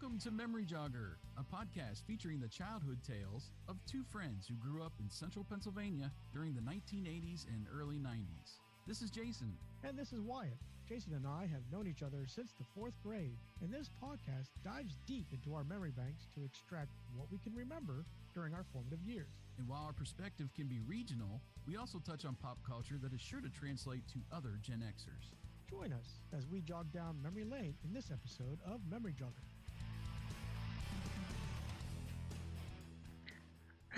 Welcome to Memory Jogger, a podcast featuring the childhood tales of two friends who grew up in central Pennsylvania during the 1980s and early 90s. This is Jason. And this is Wyatt. Jason and I have known each other since the fourth grade, and this podcast dives deep into our memory banks to extract what we can remember during our formative years. And while our perspective can be regional, we also touch on pop culture that is sure to translate to other Gen Xers. Join us as we jog down memory lane in this episode of Memory Jogger.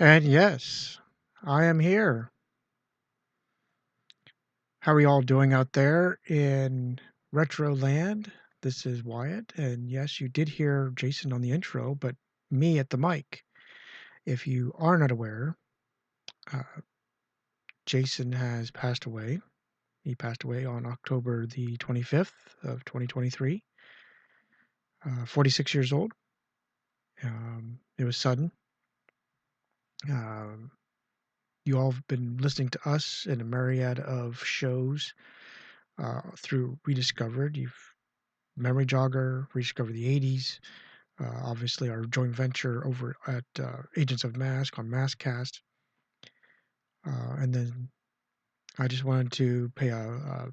And yes, I am here. How are you all doing out there in retro land? This is Wyatt, and yes, you did hear Jason on the intro, but me at the mic. If you are not aware, Jason has passed away. He passed away on October the 25th of 2023, 46 years old. It was sudden. You all have been listening to us in a myriad of shows through Rediscovered. You've Memory Jogger, Rediscover the 80s, obviously our joint venture over at Agents of Mask on Maskcast. And then I just wanted to pay a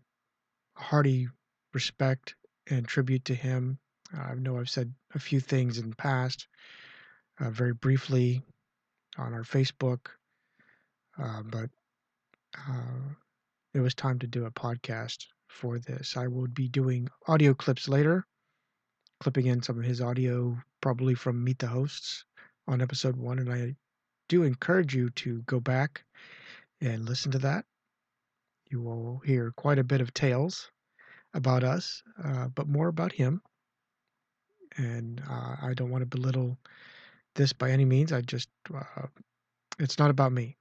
hearty respect and tribute to him. I know I've said a few things in the past, very briefly on our Facebook, but it was time to do a podcast for this. I will be doing audio clips later, clipping in some of his audio, probably from Meet the Hosts on episode 1, and I do encourage you to go back and listen to that. You will hear quite a bit of tales about us, but more about him. And I don't want to belittle this by any means. It's not about me.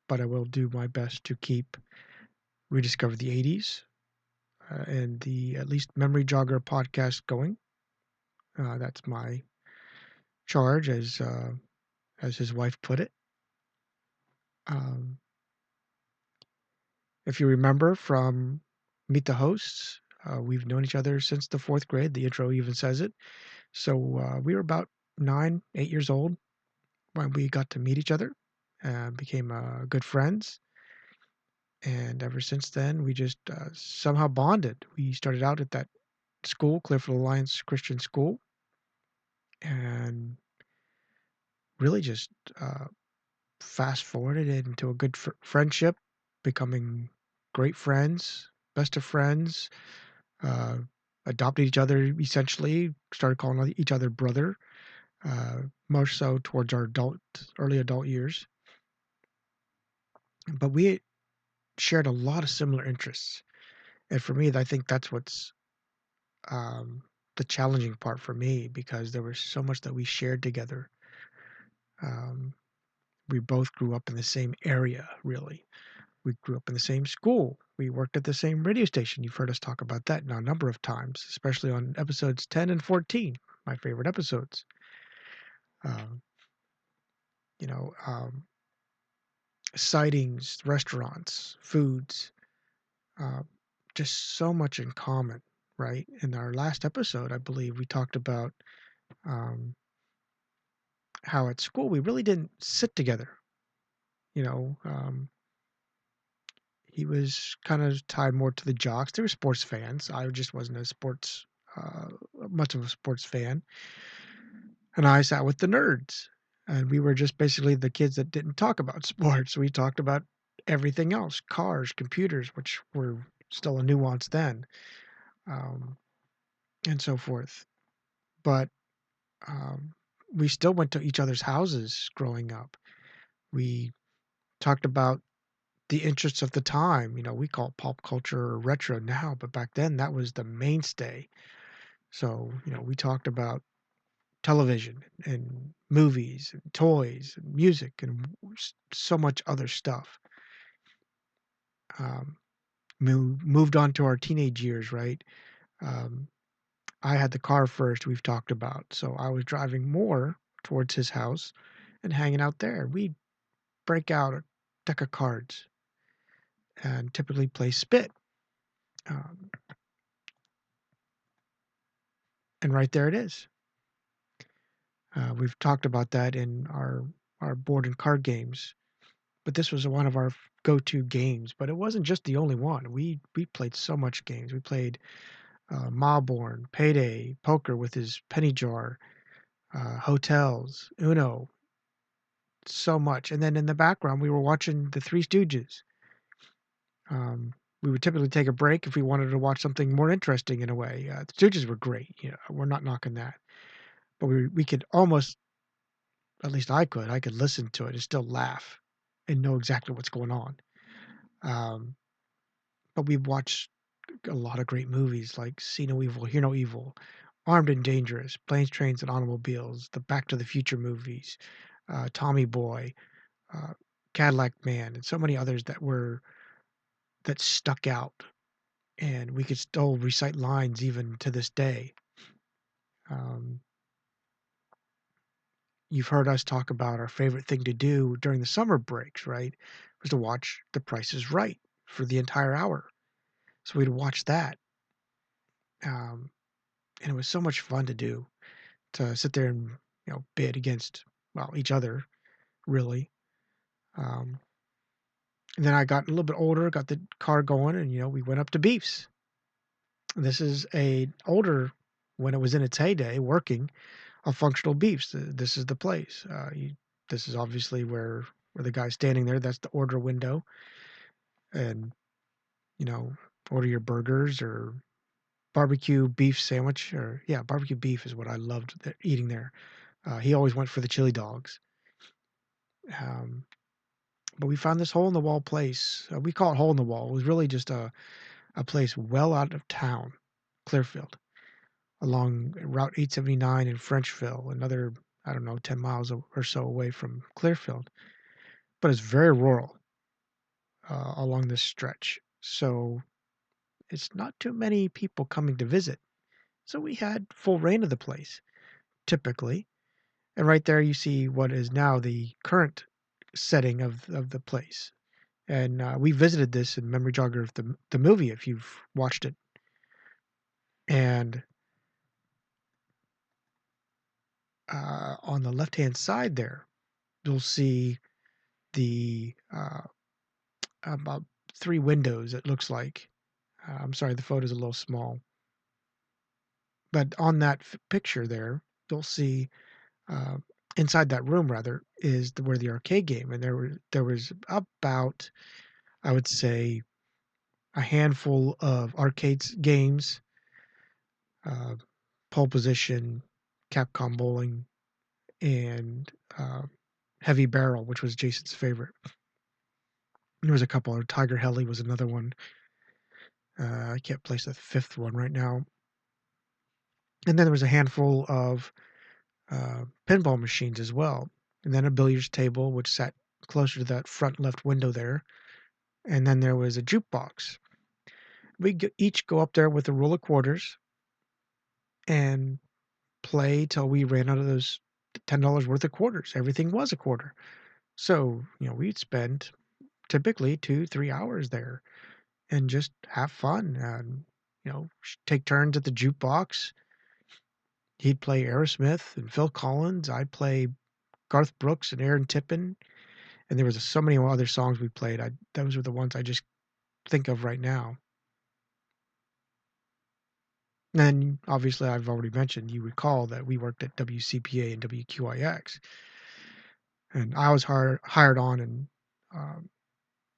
But I will do my best to keep Rediscover the 80s and the at least Memory Jogger podcast going. That's my charge, as his wife put it. If you remember from Meet the Hosts, we've known each other since the fourth grade. The intro even says it. So we were about 8 years old when we got to meet each other and became good friends. And ever since then, we just somehow bonded. We started out at that school, Clearfield Alliance Christian School, and really just fast forwarded it into a good friendship, becoming great friends, best of friends, adopted each other essentially, started calling each other brother, more so towards our early adult years. But we shared a lot of similar interests. And for me, I think that's what's the challenging part for me, because there was so much that we shared together. We both grew up in the same area, really. We grew up in the same school. We worked at the same radio station. You've heard us talk about that now a number of times, especially on episodes 10 and 14, my favorite episodes. Sightings, restaurants, foods, just so much in common, right? In our last episode, I believe we talked about how at school we really didn't sit together. He was kind of tied more to the jocks. They were sports fans. I just wasn't much of a sports fan. And I sat with the nerds. And we were just basically the kids that didn't talk about sports. We talked about everything else, cars, computers, which were still a nuance then, and so forth. But we still went to each other's houses growing up. We talked about the interests of the time. We call it pop culture or retro now, but back then that was the mainstay. So, we talked about television and movies and toys and music and so much other stuff. Moved on to our teenage years, right? I had the car first, we've talked about. So I was driving more towards his house and hanging out there. We'd break out a deck of cards and typically play spit. and right there it is. We've talked about that in our board and card games, but this was one of our go-to games. But it wasn't just the only one. We played so much games. We played Mawborn, Payday, Poker with his penny jar, Hotels, Uno, so much. And then in the background, we were watching the Three Stooges. We would typically take a break if we wanted to watch something more interesting in a way. The Stooges were great. We're not knocking that, but we could almost, at least I could listen to it and still laugh and know exactly what's going on. Um, but we watched a lot of great movies like See No Evil, Hear No Evil, Armed and Dangerous, Planes, Trains, and Automobiles, the Back to the Future movies, Tommy Boy, uh, Cadillac Man, and so many others that stuck out, and we could still recite lines even to this day. Um, you've heard us talk about our favorite thing to do during the summer breaks, right? Was to watch The Price is Right for the entire hour. So we'd watch that, um, and it was so much fun to do, to sit there and bid against, well, each other, really. Um, and then I got a little bit older, got the car going, and we went up to Beefs. This is a older, when it was in its heyday, working a functional Beefs. This is the place. This is obviously where the guy's standing there. That's the order window, and you know, order your burgers or barbecue beef sandwich, or yeah, barbecue beef is what I loved eating there. He always went for the chili dogs. Um, but we found this hole in the wall place. We call it hole in the wall. It was really just a place well out of town, Clearfield, along Route 879 in Frenchville, another, I don't know, 10 miles or so away from Clearfield. But it's very rural along this stretch. So it's not too many people coming to visit. So we had full reign of the place, typically. And right there you see what is now the current setting of the place. And we visited this in Memory Jogger of the movie, if you've watched it. And on the left-hand side there, you'll see the about 3 windows, it looks like. I'm sorry, the photo's a little small. But on that picture there, you'll see uh, inside that room, rather, is where the arcade game, and there was about, I would say, a handful of arcades games, uh, Pole Position, Capcom Bowling, and Heavy Barrel, which was Jason's favorite. There was a couple. Or Tiger Heli was another one. I can't place the fifth one right now. And then there was a handful of pinball machines as well. And then a billiards table, which sat closer to that front left window there. And then there was a jukebox. We each go up there with a roll of quarters and play till we ran out of those $10 worth of quarters. Everything was a quarter. So, we'd spend typically 2-3 hours there and just have fun and, take turns at the jukebox. He'd play Aerosmith and Phil Collins. I'd play Garth Brooks and Aaron Tippin. And there was so many other songs we played. Those were the ones I just think of right now. And obviously, I've already mentioned, you recall that we worked at WCPA and WQIX. And I was hired on in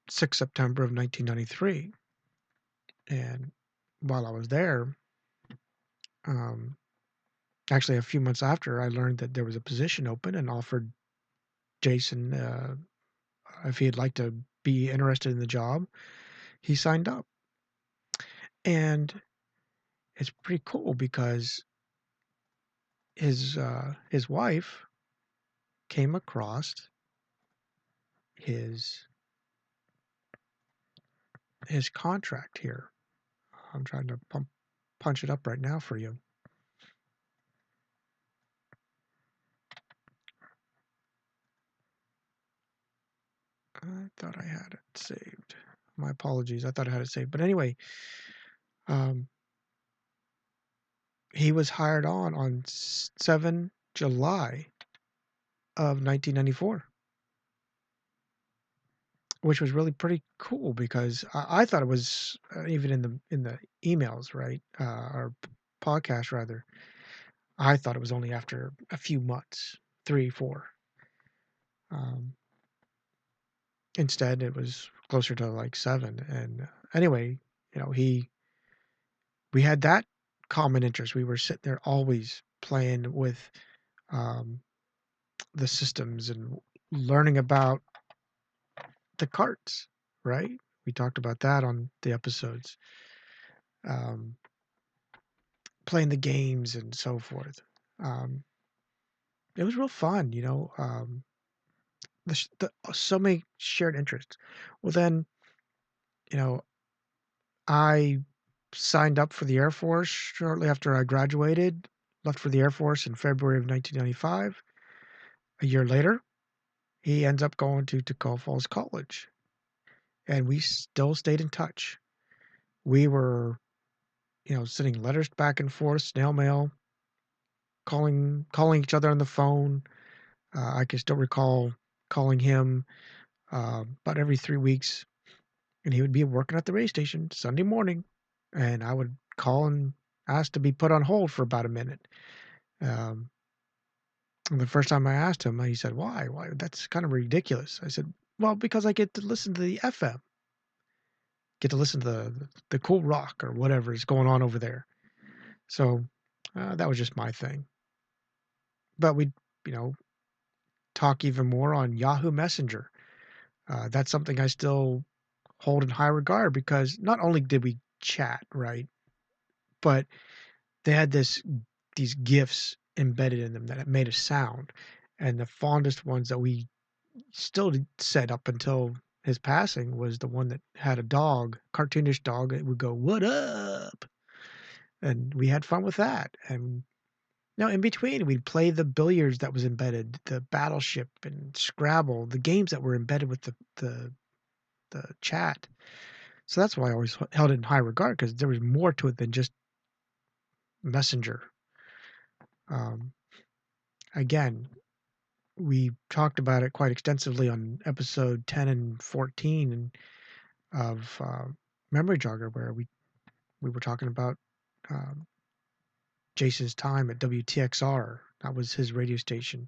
6 September of 1993. And while I was there, um, actually a few months after, I learned that there was a position open and offered Jason if he'd like to be interested in the job. He signed up. And it's pretty cool because his wife came across his contract here. I'm trying to punch it up right now for you. I thought I had it saved. My apologies. I thought I had it saved. But anyway, he was hired on 7 July of 1994, which was really pretty cool because I thought it was even in the emails, right? Or podcast rather. I thought it was only after a few months, 3, 4. Um, Instead, it was closer to like 7. And anyway, you know, we had that common interest. We were sitting there always playing with um, the systems and learning about the carts, right? We talked about that on the episodes, um, playing the games and so forth. Um, it was real fun, you know. So many shared interests. Well, then, you know, I signed up for the Air Force shortly after I graduated, left for the Air Force in February of 1995. A year later, he ends up going to Tacoma Falls College, and we still stayed in touch. We were, you know, sending letters back and forth, snail mail, calling each other on the phone. I can still recall calling him about every 3 weeks, and he would be working at the radio station Sunday morning, and I would call and ask to be put on hold for about a minute. Um, and the first time I asked him, he said, "Why? Why? That's kind of ridiculous." I said, "Well, because I get to listen to the FM, get to listen to the cool rock or whatever is going on over there." So that was just my thing. But we, you know, talk even more on Yahoo Messenger. That's something I still hold in high regard because not only did we chat, right, but they had these gifs embedded in them that made a sound, and the fondest ones that we still said up until his passing was the one that had a dog, cartoonish dog that would go, "What up?" And we had fun with that. And now in between, we'd play the billiards that was embedded, the Battleship and Scrabble, the games that were embedded with the chat. So that's why I always held it in high regard because there was more to it than just Messenger. Um, Again, we talked about it quite extensively on episode 10 and 14 of Memory Jogger, where we were talking about um, Jason's time at WTXR. That was his radio station.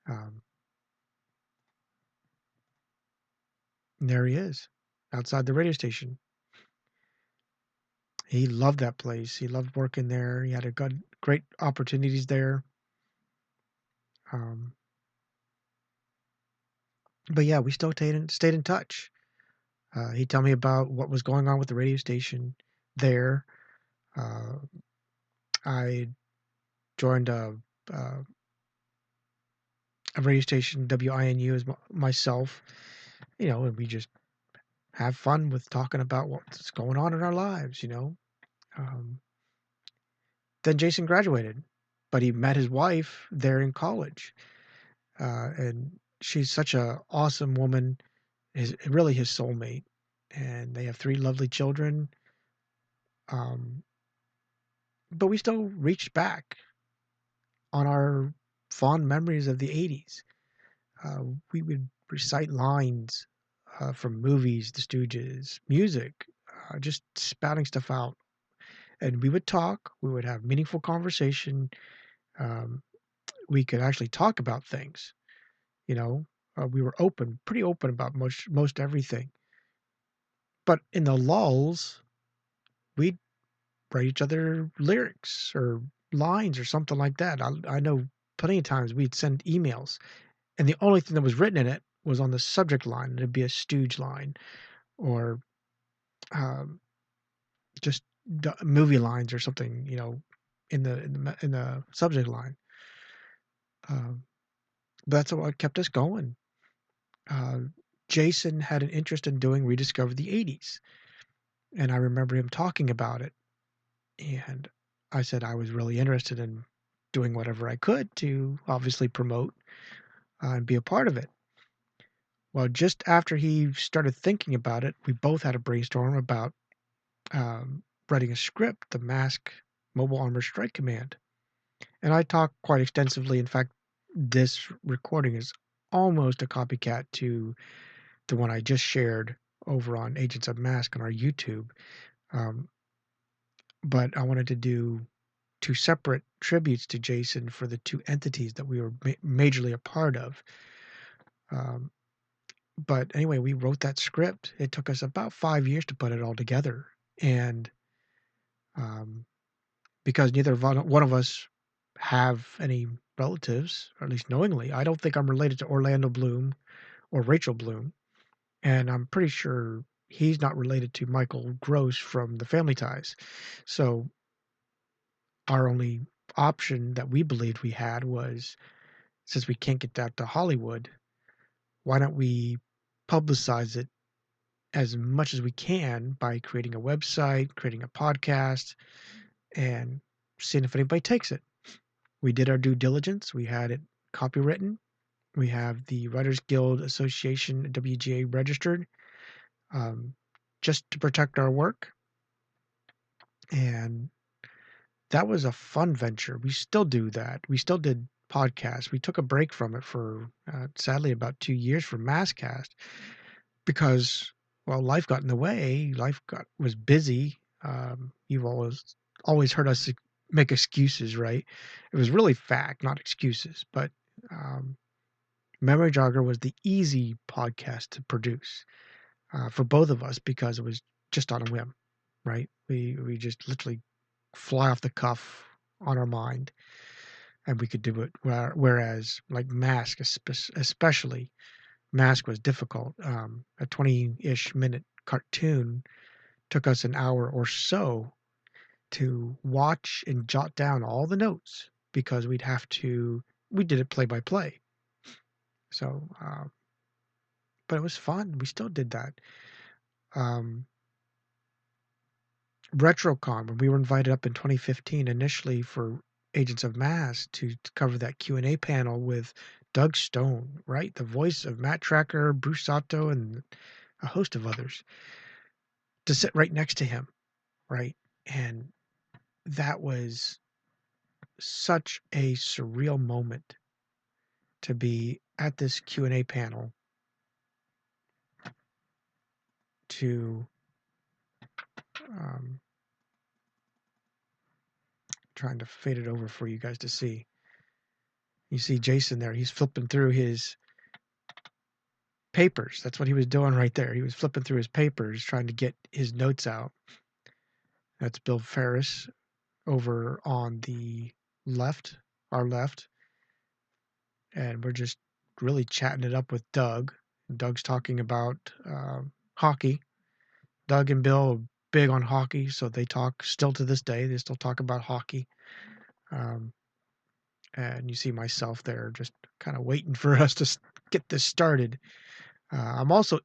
Um, and there he is, outside the radio station. He loved that place. He loved working there. He had a great opportunities there. Um, but yeah, we still stayed in touch. He'd tell me about what was going on with the radio station there. Uh, I joined uh, a radio station, WINU, as myself, you know, and we just have fun with talking about what's going on in our lives, you know. Um, then Jason graduated, but he met his wife there in college, and she's such a awesome woman, is really his soulmate, and they have 3 lovely children. Um, but we still reached back on our fond memories of the 80s. We would recite lines from movies, The Stooges, music, just spouting stuff out. And we would talk, we would have meaningful conversation. Um, we could actually talk about things, you know. We were pretty open about most everything. But in the lulls, we'd write each other lyrics or lines or something like that. I know plenty of times we'd send emails, and the only thing that was written in it was on the subject line. It'd be a Stooge line or um, just movie lines or something, you know, in the subject line. Um, that's what kept us going. Uh, Jason had an interest in doing Rediscover the 80s, and I remember him talking about it. And I said I was really interested in doing whatever I could to obviously promote and be a part of it. Well, just after he started thinking about it, we both had a brainstorm about writing a script, the Mobile Armor Strike Command. And I talk quite extensively. In fact, this recording is almost a copycat to the one I just shared over on Agents of Mask on our YouTube. But I wanted to do two separate tributes to Jason for the two entities that we were majorly a part of. But anyway, we wrote that script. It took us about 5 years to put it all together. And because neither one of us have any relatives, or at least knowingly, I don't think I'm related to Orlando Bloom or Rachel Bloom. And I'm pretty sure he's not related to Michael Gross from the Family Ties. So our only option that we believed we had was, since we can't get that to Hollywood, why don't we publicize it as much as we can by creating a website, creating a podcast, and seeing if anybody takes it. We did our due diligence. We had it copywritten. We have the Writers Guild Association, WGA, registered, just to protect our work. And that was a fun venture. We still do that. We still did podcasts. We took a break from it for, sadly, about 2 years for Masscast because, well, life got in the way. Was busy. You've always heard us make excuses, right? It was really fact, not excuses. But Memory Jogger was the easy podcast to produce for both of us because it was just on a whim, right? We just literally fly off the cuff on our mind, and we could do it. Whereas like Mask, especially Mask, was difficult. A 20-ish minute cartoon took us an hour or so to watch and jot down all the notes because we did it play by play. So, but it was fun. We still did that. Retrocon, when we were invited up in 2015 initially for Agents of Mass to cover that Q&A panel with Doug Stone, right? The voice of Matt Tracker, Bruce Sato, and a host of others, to sit right next to him, right? And that was such a surreal moment to be at this Q&A panel to trying to fade it over for you guys to see. You see Jason there. He's flipping through his papers. That's what he was doing right there. He was flipping through his papers, trying to get his notes out. That's Bill Ferris over on the left, our left. And we're just really chatting it up with Doug. Doug's talking about hockey. Doug and Bill are big on hockey, so they talk still to this day. They still talk about hockey. And you see myself there just kind of waiting for us to get this started. I'm also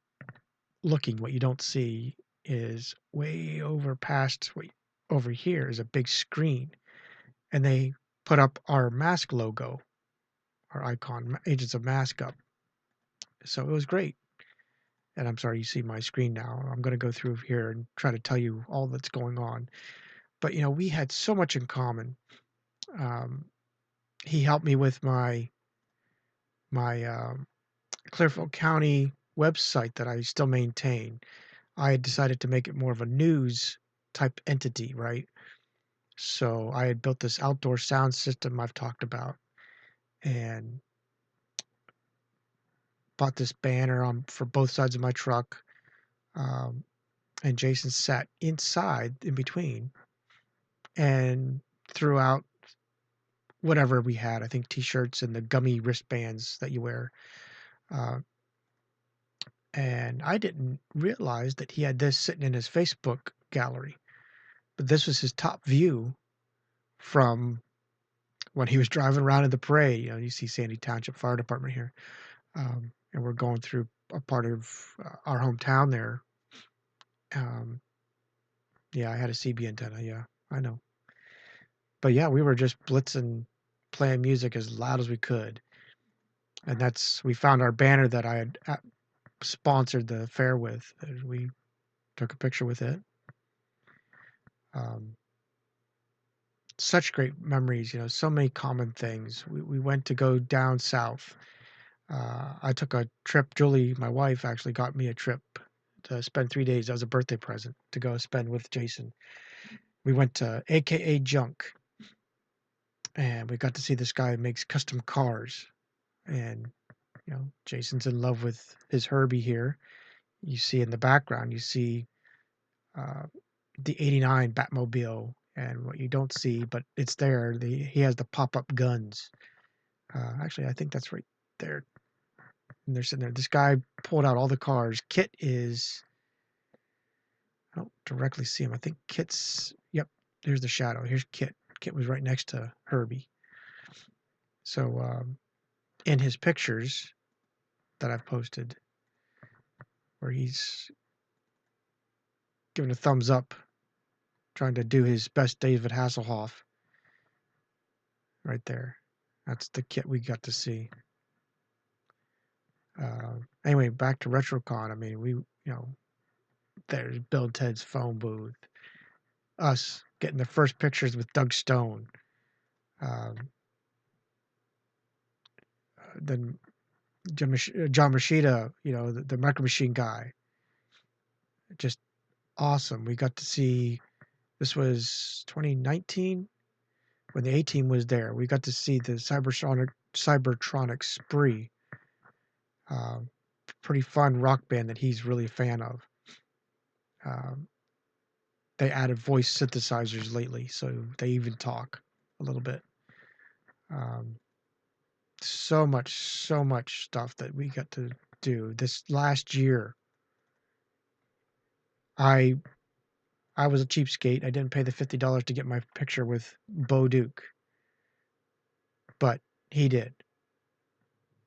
looking. What you don't see is way over here is a big screen, and they put up our mask logo, our icon, Agents of Mask, up. So it was great. And I'm sorry you see my screen now. I'm going to go through here and try to tell you all that's going on. But we had so much in common. He helped me with my Clearfield County website that I still maintain. I had decided to make it more of a news type entity, right? So I had built this outdoor sound system I've talked about, and bought this banner for both sides of my truck. And Jason sat inside in between and threw out whatever we had. I think t-shirts and the gummy wristbands that you wear. And I didn't realize that he had this sitting in his Facebook gallery. But this was his top view from when he was driving around in the parade. You see Sandy Township Fire Department here. And we're going through a part of our hometown there. Yeah, I had a CB antenna. Yeah, I know. But yeah, we were just blitzing, playing music as loud as we could. And we found our banner that I had sponsored the fair with. We took a picture with it. such great memories, so many common things. We went to go down south. I took a trip. Julie, my wife, actually got me a trip to spend 3 days as a birthday present to go spend with Jason. We went to AKA Junk, and we got to see this guy who makes custom cars. And Jason's in love with his Herbie here. You see in the background, you see uh, the '89 Batmobile, and what you don't see, but it's there. He has the pop-up guns. Actually, I think that's right there. And they're sitting there. This guy pulled out all the cars. Kit is. I don't directly see him. I think Kit's. Yep, there's the shadow. Here's Kit. Kit was right next to Herbie. So in his pictures that I've posted, where he's giving a thumbs up, trying to do his best David Hasselhoff, right there. That's the Kit we got to see. Anyway, back to Retrocon. I mean, there's Bill and Ted's phone booth. Us getting the first pictures with Doug Stone. Then John Machida, the Micro Machine guy. Just awesome. We got to see, this was 2019 when the A-Team was there. We got to see the Cybertronic Spree. Pretty fun rock band that he's really a fan of. They added voice synthesizers lately, so they even talk a little bit. So much stuff that we got to do this last year. I was a cheapskate. I didn't pay the $50 to get my picture with Bo Duke, but he did.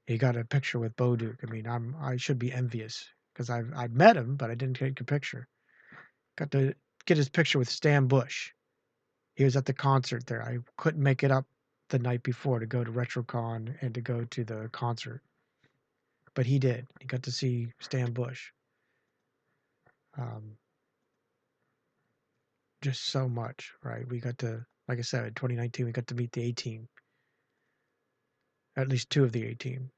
He got a picture with Bo Duke. I mean, I should be envious because I've met him, but I didn't take a picture. Got to get his picture with Stan Bush. He was at the concert there. I couldn't make it up the night before to go to Retrocon and to go to the concert, but he did. He got to see Stan Bush. Just so much, right? We got to, like I said, in 2019, we got to meet the A-Team. At least two of the A-Team.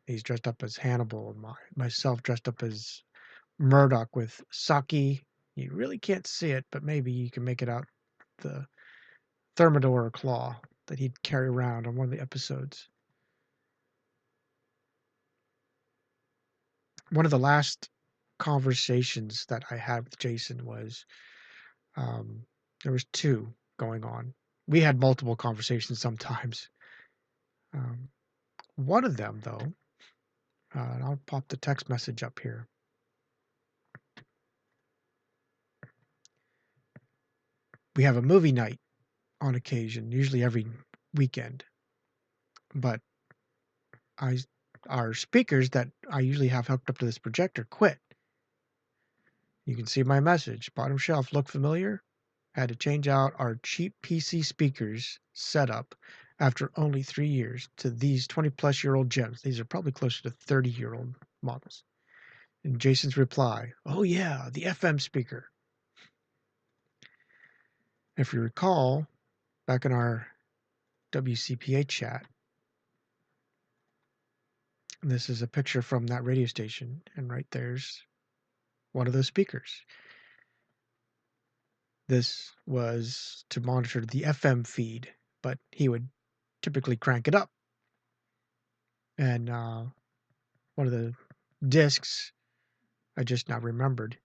He's dressed up as Hannibal, and myself dressed up as Murdoch with Saki. You really can't see it, but maybe you can make it out, the Thermidor claw that he'd carry around on one of the episodes. One of the last conversations that I had with Jason was, there was two going on. We had multiple conversations sometimes. One of them, though, and I'll pop the text message up here. We have a movie night on occasion, usually every weekend. But our speakers that I usually have hooked up to this projector quit. You can see my message. Bottom shelf, look familiar? Had to change out our cheap PC speakers setup after only 3 years to these 20-plus-year-old gems. These are probably closer to 30-year-old models. And Jason's reply, oh yeah, the FM speaker. If you recall, back in our WCPA chat, this is a picture from that radio station, and right there's one of those speakers. This was to monitor the FM feed, but he would typically crank it up. And one of the discs I just now remembered.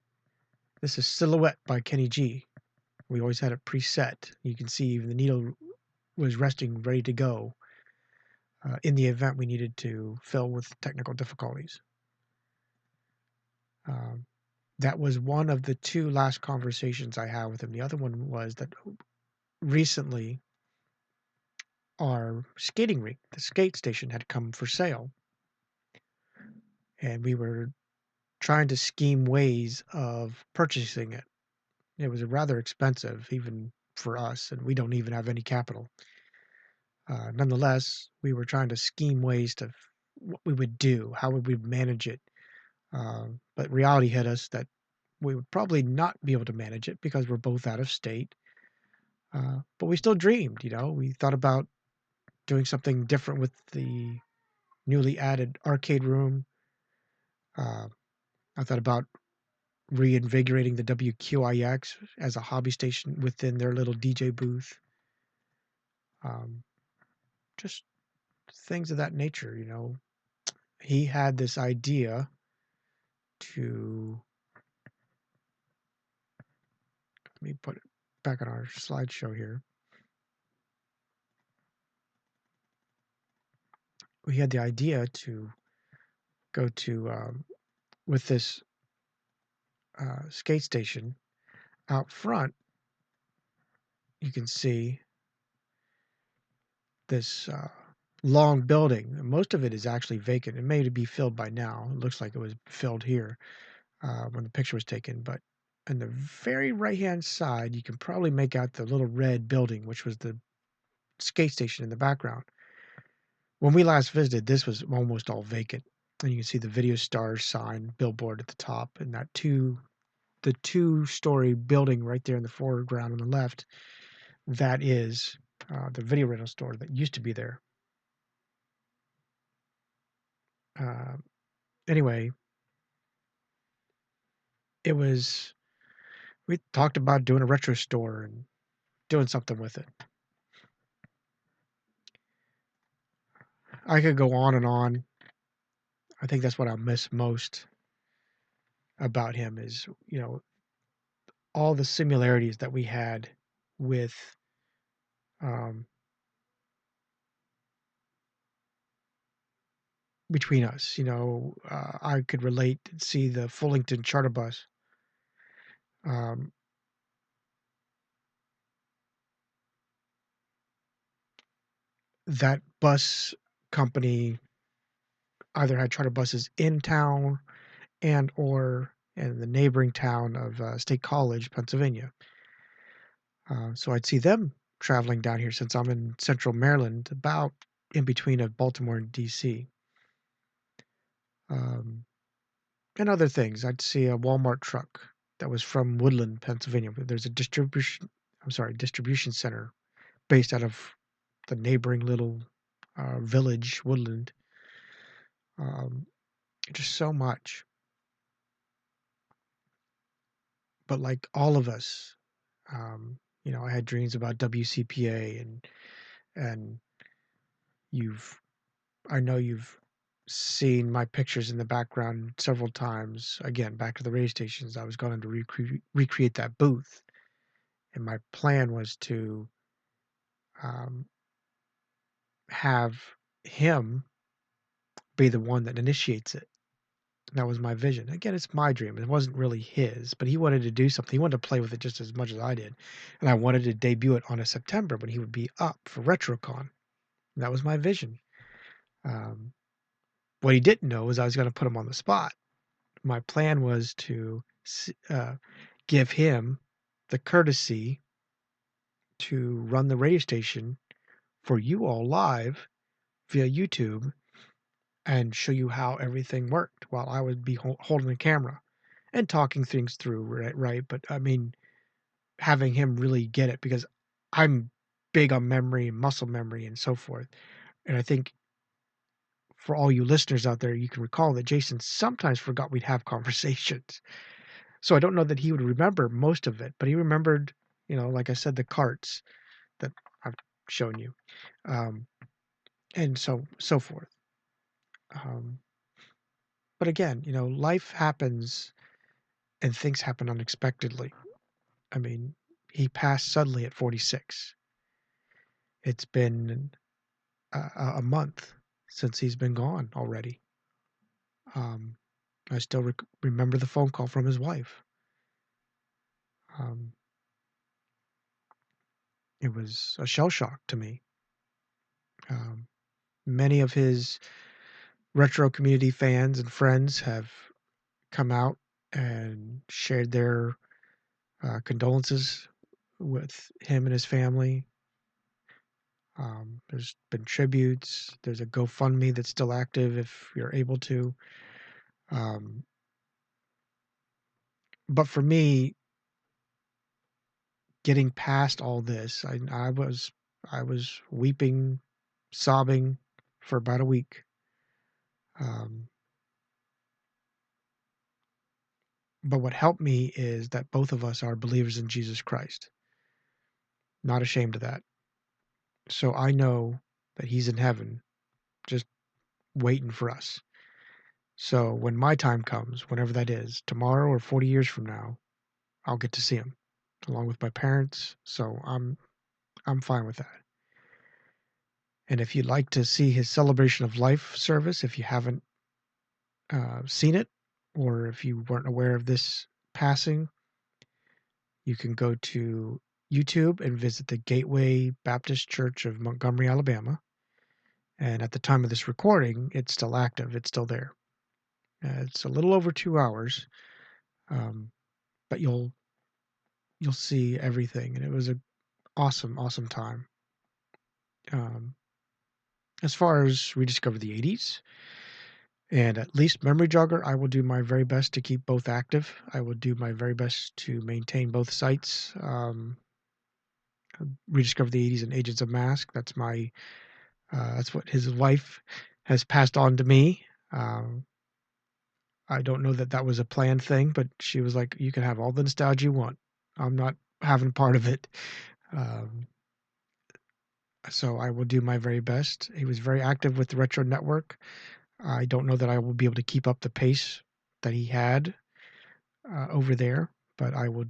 This is Silhouette by Kenny G. We always had it preset. You can see even the needle was resting, ready to go in the event we needed to fill with technical difficulties. That was one of the two last conversations I had with him. The other one was that recently our skating rink, the skate station, had come for sale. And we were trying to scheme ways of purchasing it. It was rather expensive, even for us, and we don't even have any capital. Nonetheless, we were trying to scheme ways to what we would do, how we would manage it. But reality hit us that we would probably not be able to manage it because we're both out of state. But we still dreamed, we thought about doing something different with the newly added arcade room. I thought about reinvigorating the WQIX as a hobby station within their little DJ booth. Just things of that nature, He had this idea to, let me put it back on our slideshow here. We had the idea to go to, with this skate station out front, you can see this long building. Most of it is actually vacant. It may be filled by now. It looks like it was filled here when the picture was taken. But on the very right-hand side, you can probably make out the little red building, which was the skate station in the background. When we last visited, this was almost all vacant. And you can see the Video Stars sign billboard at the top, and the two-story building right there in the foreground on the left, that is the video rental store that used to be there. Anyway, we talked about doing a retro store and doing something with it. I could go on and on. I think that's what I miss most about him is, all the similarities that we had with between us. I could relate and see the Fullington charter bus. That bus company either had charter buses in town and or in the neighboring town of State College, Pennsylvania. So I'd see them traveling down here since I'm in central Maryland, about in between of Baltimore and D.C. And other things. I'd see a Walmart truck that was from Woodland, Pennsylvania. There's a distribution center based out of the neighboring little village, Woodland. Just so much. But like all of us, I had dreams about WCPA and I know you've seen my pictures in the background several times. Again, back to the radio stations, I was going to recreate that booth. And my plan was to have him be the one that initiates it. That was my vision. Again, it's my dream. It wasn't really his, but he wanted to do something. He wanted to play with it just as much as I did. And I wanted to debut it on a September when he would be up for Retrocon. And that was my vision. What he didn't know was I was going to put him on the spot. My plan was to give him the courtesy to run the radio station for you all live via YouTube and show you how everything worked while I would be holding the camera and talking things through, right? But I mean, having him really get it, because I'm big on memory and muscle memory and so forth. And I think for all you listeners out there, you can recall that Jason sometimes forgot we'd have conversations. So I don't know that he would remember most of it, but he remembered, like I said, the carts that I've shown you, and so forth. But again, life happens and things happen unexpectedly. I mean, he passed suddenly at 46. It's been a month since he's been gone already. I still remember the phone call from his wife. It was a shell shock to me. Many of his retro community fans and friends have come out and shared their condolences with him and his family. There's been tributes. There's a GoFundMe that's still active if you're able to. But for me, getting past all this, I was weeping, sobbing for about a week. But what helped me is that both of us are believers in Jesus Christ. Not ashamed of that. So I know that he's in heaven, just waiting for us. So when my time comes, whenever that is, tomorrow or 40 years from now, I'll get to see him along with my parents. So I'm fine with that. And if you'd like to see his celebration of life service, if you haven't seen it, or if you weren't aware of this passing, you can go to YouTube and visit the Gateway Baptist Church of Montgomery, Alabama. And at the time of this recording, it's still active. It's still there. It's a little over 2 hours, but you'll see everything, and it was a awesome time. As far as Rediscover the 80s and at least Memory Jogger, I will do my very best to keep both active. I will do my very best to maintain both sites. Rediscover the 80s and Agents of Mask. That's what his wife has passed on to me. I don't know that that was a planned thing, but she was like, "You can have all the nostalgia you want. I'm not having part of it." Um, so I will do my very best. He was very active with the Retro Network. I don't know that I will be able to keep up the pace that he had over there, but I will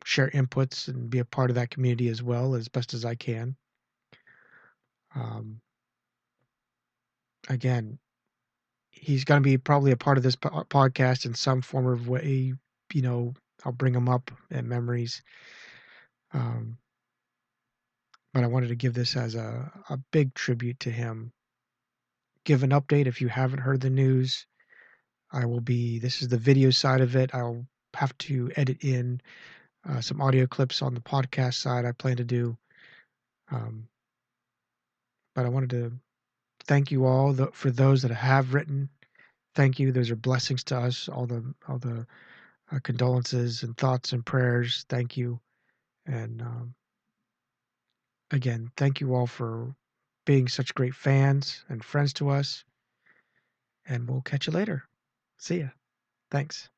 share inputs and be a part of that community as well as best as I can. Um, Again, he's going to be probably a part of this podcast in some form of way. I'll bring him up in memories. But I wanted to give this as a big tribute to him. Give an update if you haven't heard the news. This is the video side of it. I'll have to edit in some audio clips on the podcast side I plan to do. But I wanted to thank you all for those that have written. Thank you. Those are blessings to us. All the condolences and thoughts and prayers. Thank you. And again, thank you all for being such great fans and friends to us. And we'll catch you later. See ya. Thanks.